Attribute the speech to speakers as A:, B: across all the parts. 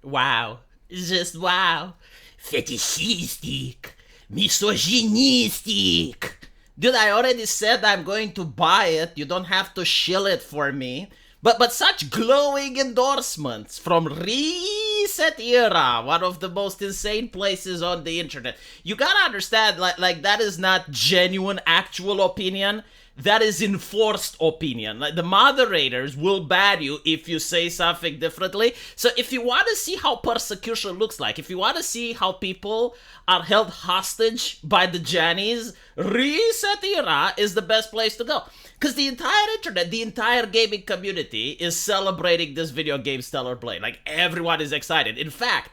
A: Wow. Just wow. Fetishistic. Misogynistic. Dude, I already said I'm going to buy it. You don't have to shill it for me. But such glowing endorsements from Reset Era, one of the most insane places on the internet. You gotta understand, like that is not genuine, actual opinion. That is enforced opinion. Like the moderators will ban you if you say something differently. So if you want to see how persecution looks like, if you want to see how people are held hostage by the Jannies, Reset Era is the best place to go. Because the entire internet, the entire gaming community is celebrating this video game Stellar Blade. Like everyone is excited. In fact,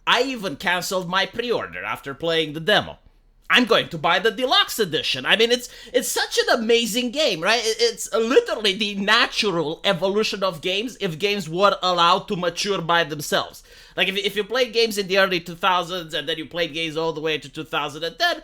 A: I even canceled my pre-order after playing the demo. I'm going to buy the deluxe edition. I mean, it's such an amazing game, right? It's literally the natural evolution of games if games were allowed to mature by themselves. Like if you played games in the early 2000s and then you played games all the way to 2010,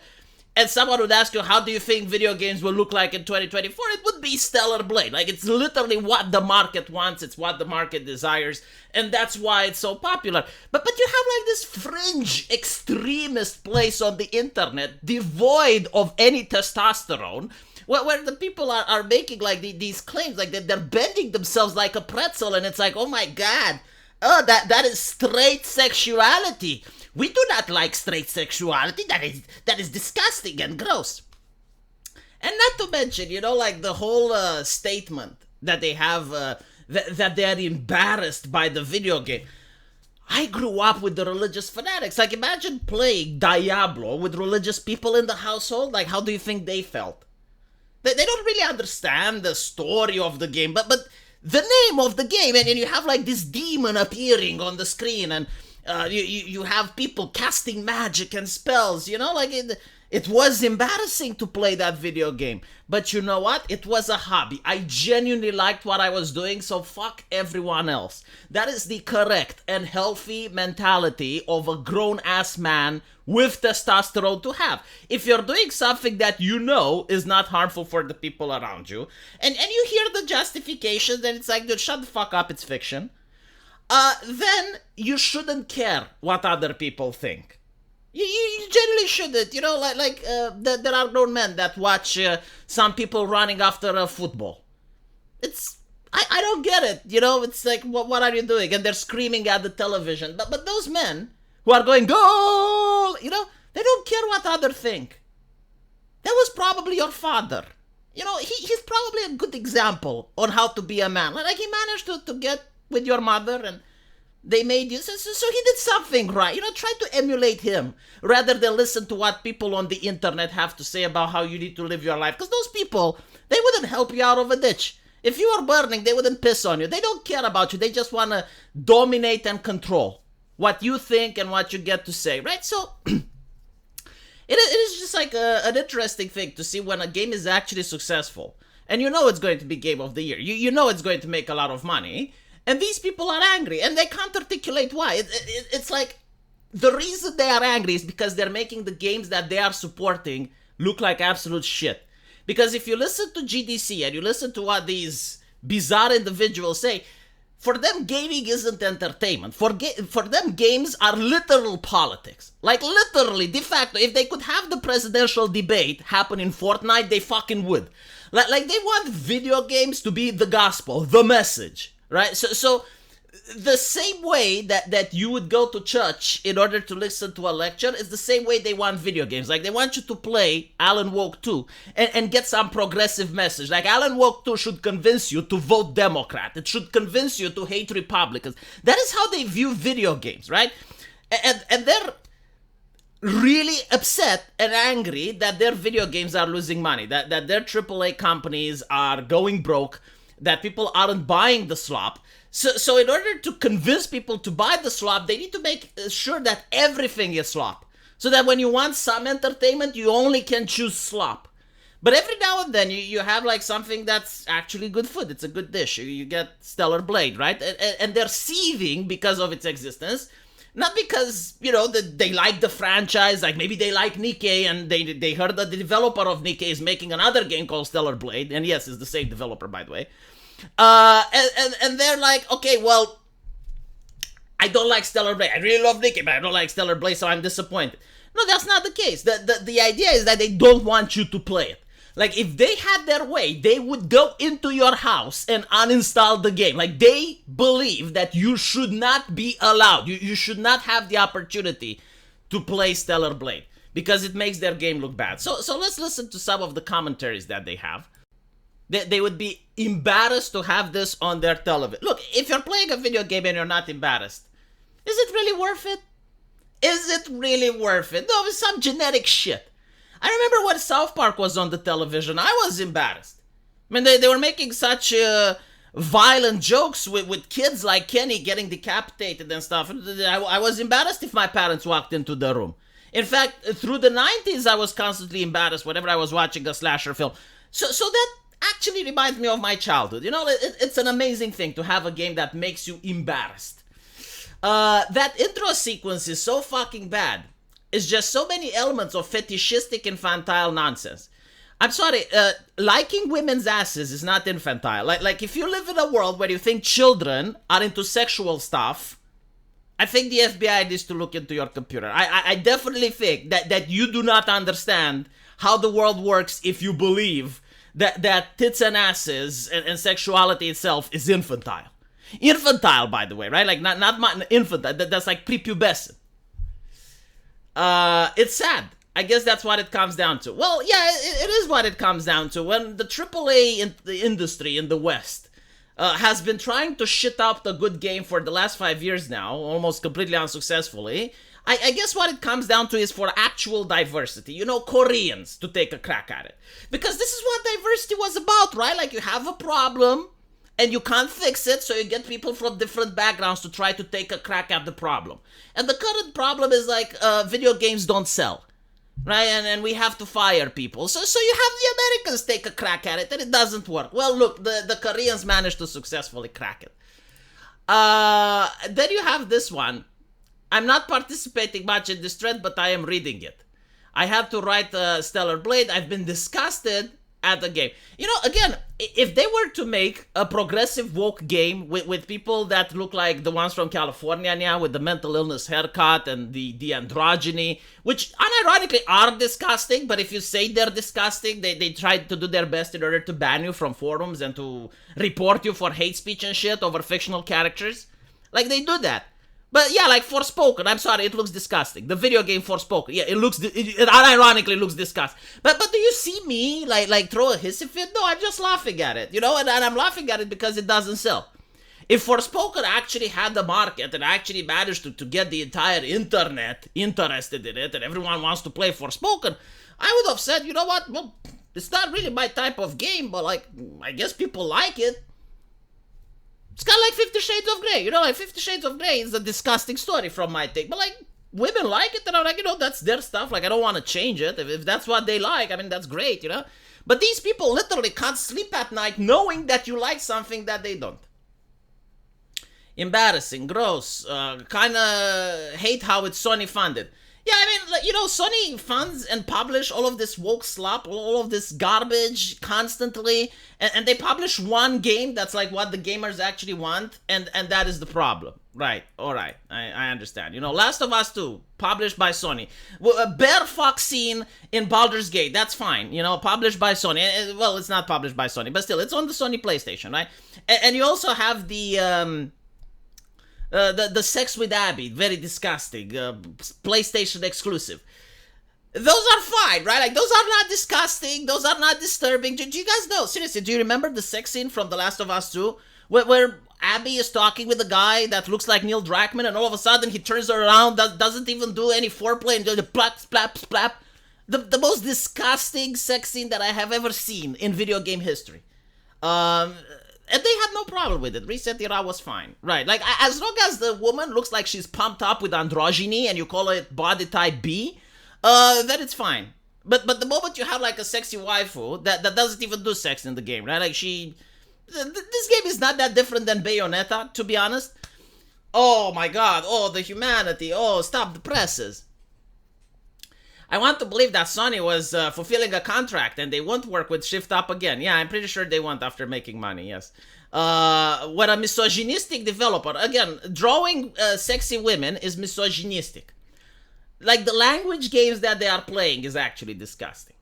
A: and someone would ask you, how do you think video games will look like in 2024? It would be Stellar Blade. Like, it's literally what the market wants. It's what the market desires. And that's why it's so popular. But you have, like, this fringe, extremist place on the internet, devoid of any testosterone, where the people are making, like, these claims. Like, they're bending themselves like a pretzel. And it's like, oh, my God. Oh, that is straight sexuality. We do not like straight sexuality. That is disgusting and gross. And not to mention, like the whole statement that they have that they are embarrassed by the video game. I grew up with the religious fanatics. Like, imagine playing Diablo with religious people in the household. Like, how do you think they felt? They don't really understand the story of the game, but the name of the game, and you have like this demon appearing on the screen, and you have people casting magic and spells, like it was embarrassing to play that video game. But you know what? It was a hobby. I genuinely liked what I was doing, so fuck everyone else. That is the correct and healthy mentality of a grown-ass man with testosterone to have. If you're doing something that you know is not harmful for the people around you, and you hear the justifications, and it's like, dude, shut the fuck up, it's fiction, then you shouldn't care what other people think. You generally shouldn't, there are grown men that watch some people running after a football. I don't get it, it's like, what are you doing? And they're screaming at the television. But those men who are going, goal, they don't care what others think. That was probably your father. He's probably a good example on how to be a man. Like, he managed to get with your mother, and they made you, so he did something right. Try to emulate him rather than listen to what people on the internet have to say about how you need to live your life. Because those people, they wouldn't help you out of a ditch. If you are burning, they wouldn't piss on you. They don't care about you. They just want to dominate and control what you think and what you get to say, right? So it is just like an interesting thing to see when a game is actually successful. And it's going to be Game of the Year. You know it's going to make a lot of money. And these people are angry, and they can't articulate why. It's like, the reason they are angry is because they're making the games that they are supporting look like absolute shit. Because if you listen to GDC and you listen to what these bizarre individuals say, for them, gaming isn't entertainment. For them, games are literal politics. Like, literally, de facto, if they could have the presidential debate happen in Fortnite, they fucking would. Like they want video games to be the gospel, the message. Right? So the same way that you would go to church in order to listen to a lecture is the same way they want video games. Like, they want you to play Alan Wake 2 and get some progressive message. Like, Alan Wake 2 should convince you to vote Democrat. It should convince you to hate Republicans. That is how they view video games, right? And they're really upset and angry that their video games are losing money, that their AAA companies are going broke, that people aren't buying the slop. So in order to convince people to buy the slop, they need to make sure that everything is slop. So that when you want some entertainment, you only can choose slop. But every now and then, you have like something that's actually good food. It's a good dish. You get Stellar Blade, right? And they're seething because of its existence. Not because, they like the franchise, like maybe they like Nikkei and they heard that the developer of Nikkei is making another game called Stellar Blade. And yes, it's the same developer, by the way. And they're like, okay, well, I don't like Stellar Blade. I really love Nikki, but I don't like Stellar Blade, so I'm disappointed. No, that's not the case. The idea is that they don't want you to play it. Like, if they had their way, they would go into your house and uninstall the game. Like, they believe that you should not be allowed. You should not have the opportunity to play Stellar Blade because it makes their game look bad. So let's listen to some of the commentaries that they have. They would be embarrassed to have this on their television. Look, if you're playing a video game and you're not embarrassed, is it really worth it? Is it really worth it? No, it's some genetic shit. I remember when South Park was on the television, I was embarrassed. I mean, they were making such violent jokes with kids like Kenny getting decapitated and stuff. I was embarrassed if my parents walked into the room. In fact, through the 90s, I was constantly embarrassed whenever I was watching a slasher film. So that actually reminds me of my childhood. You know, it's an amazing thing to have a game that makes you embarrassed. That intro sequence is so fucking bad. It's just so many elements of fetishistic infantile nonsense. I'm sorry, liking women's asses is not infantile. Like if you live in a world where you think children are into sexual stuff, I think the FBI needs to look into your computer. I definitely think that you do not understand how the world works if you believe that tits and asses and sexuality itself is infantile. Infantile, by the way, right? Like not infantile. That's like prepubescent. It's sad. I guess that's what it comes down to. Well, yeah, it is what it comes down to. When the AAA industry in the West has been trying to shit out a good game for the last 5 years now, almost completely unsuccessfully, I guess what it comes down to is for actual diversity. You know, Koreans to take a crack at it. Because this is what diversity was about, right? Like, you have a problem and you can't fix it, so you get people from different backgrounds to try to take a crack at the problem. And the current problem is like, video games don't sell, right? And we have to fire people. So you have the Americans take a crack at it, and it doesn't work. Well, look, the Koreans managed to successfully crack it. Then you have this one. I'm not participating much in this thread, but I am reading it. I had to write Stellar Blade. I've been disgusted at the game. You know, again, if they were to make a progressive woke game with people that look like the ones from California now, with the mental illness haircut and the androgyny, which unironically are disgusting, but if you say they're disgusting, they try to do their best in order to ban you from forums and to report you for hate speech and shit over fictional characters. Like, they do that. But yeah, like Forspoken, I'm sorry, it looks disgusting. The video game Forspoken, yeah, it unironically looks disgusting. But do you see me like throw a hissy fit? No, I'm just laughing at it, you know, and I'm laughing at it because it doesn't sell. If Forspoken actually had the market and actually managed to get the entire internet interested in it and everyone wants to play Forspoken, I would have said, you know what, well, it's not really my type of game, but like, I guess people like it. It's kind of like 50 Shades of Grey, you know, like 50 Shades of Grey is a disgusting story from my take, but like, women like it, and I'm like, you know, that's their stuff, like, I don't want to change it. If that's what they like, I mean, that's great, you know, but these people literally can't sleep at night knowing that you like something that they don't. Embarrassing, gross, kind of hate how it's Sony funded. Yeah, I mean, you know, Sony funds and publish all of this woke slop, all of this garbage constantly, and they publish one game that's like what the gamers actually want, and that is the problem. Right, alright, I understand. You know, Last of Us 2, published by Sony. A bear fuck scene in Baldur's Gate, that's fine, you know, published by Sony. Well, it's not published by Sony, but still, it's on the Sony PlayStation, right? And you also have the sex with Abby, very disgusting, PlayStation exclusive. Those are fine, right? Like, those are not disgusting, those are not disturbing. Do you guys know, seriously, do you remember the sex scene from The Last of Us 2? Where Abby is talking with a guy that looks like Neil Druckmann, and all of a sudden he turns her around, doesn't even do any foreplay, and just plap, splap, splap. The most disgusting sex scene that I have ever seen in video game history. And they had no problem with it. Reset Era was fine. Right, like, as long as the woman looks like she's pumped up with androgyny and you call it body type B, then it's fine. But the moment you have, like, a sexy waifu that doesn't even do sex in the game, right? Like, this game is not that different than Bayonetta, to be honest. Oh, my God. Oh, the humanity. Oh, stop the presses. I want to believe that Sony was fulfilling a contract and they won't work with Shift Up again. Yeah, I'm pretty sure they won't after making money, yes. What a misogynistic developer. Again, drawing sexy women is misogynistic. Like, the language games that they are playing is actually disgusting.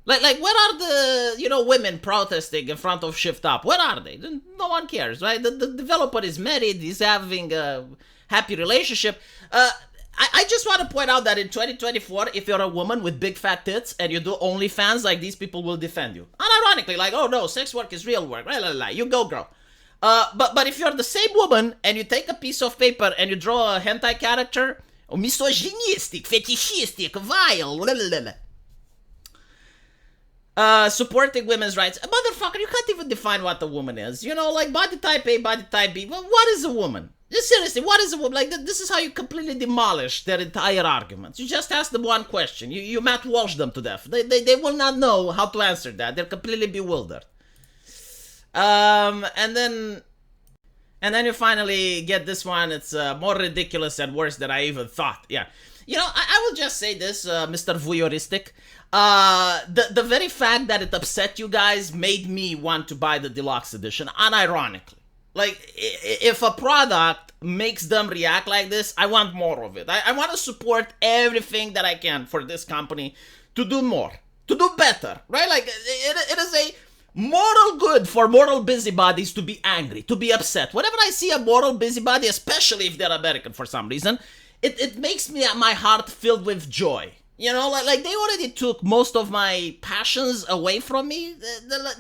A: Like, where are the, women protesting in front of Shift Up? Where are they? No one cares, right? The developer is married. He's having a happy relationship. I just want to point out that in 2024, if you're a woman with big fat tits and you do OnlyFans, like, these people will defend you. Unironically, like, oh no, sex work is real work. Right, you go, girl. But if you're the same woman and you take a piece of paper and you draw a hentai character, misogynistic, fetishistic, vile, supporting women's rights. Motherfucker, you can't even define what a woman is. Like, body type A, body type B. Well, what is a woman? Just seriously, what is a woman? Like, this is how you completely demolish their entire arguments. You just ask them one question. You Matt Walsh them to death. They will not know how to answer that. They're completely bewildered. And then you finally get this one. It's more ridiculous and worse than I even thought. Yeah. I will just say this, Mr. Voyeuristic. The very fact that it upset you guys made me want to buy the deluxe edition, unironically. Like, if a product makes them react like this, I want more of it. I want to support everything that I can for this company to do more, to do better, right? Like, it is a moral good for moral busybodies to be angry, to be upset. Whenever I see a moral busybody, especially if they're American for some reason, it makes my heart filled with joy. Like they already took most of my passions away from me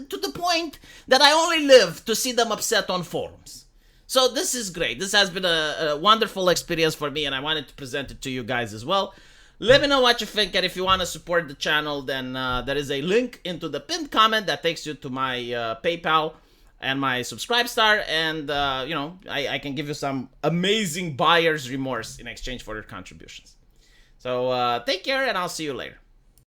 A: to the point that I only live to see them upset on forums. So this is great. This has been a wonderful experience for me, and I wanted to present it to you guys as well. Let me know what you think, and if you want to support the channel, then there is a link into the pinned comment that takes you to my PayPal and my Subscribestar, and I can give you some amazing buyer's remorse in exchange for your contributions. So take care, and I'll see you later.